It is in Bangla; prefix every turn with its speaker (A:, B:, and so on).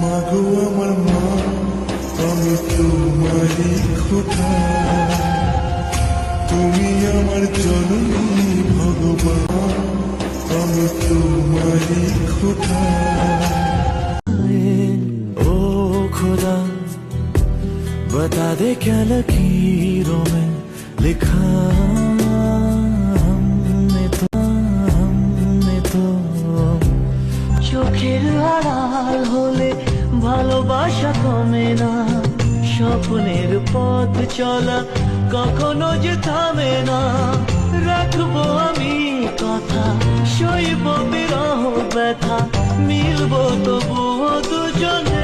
A: মাগো আমার মা, আমি তোমারই খোকা, তুমি আমার জননী ভগবান, আমি তোমারই খোকা।
B: ओ खुदा बता दे क्या लकीरों में लिखा हमने तो চোখের আড়াল হলে ভালোবাসা কমে না, স্বপ্নের পথ চলা কখনো যে থামে না। রাখবো আমি কথা, সইব বিরহ ব্যথা, মিলবো তবুও দুজনে।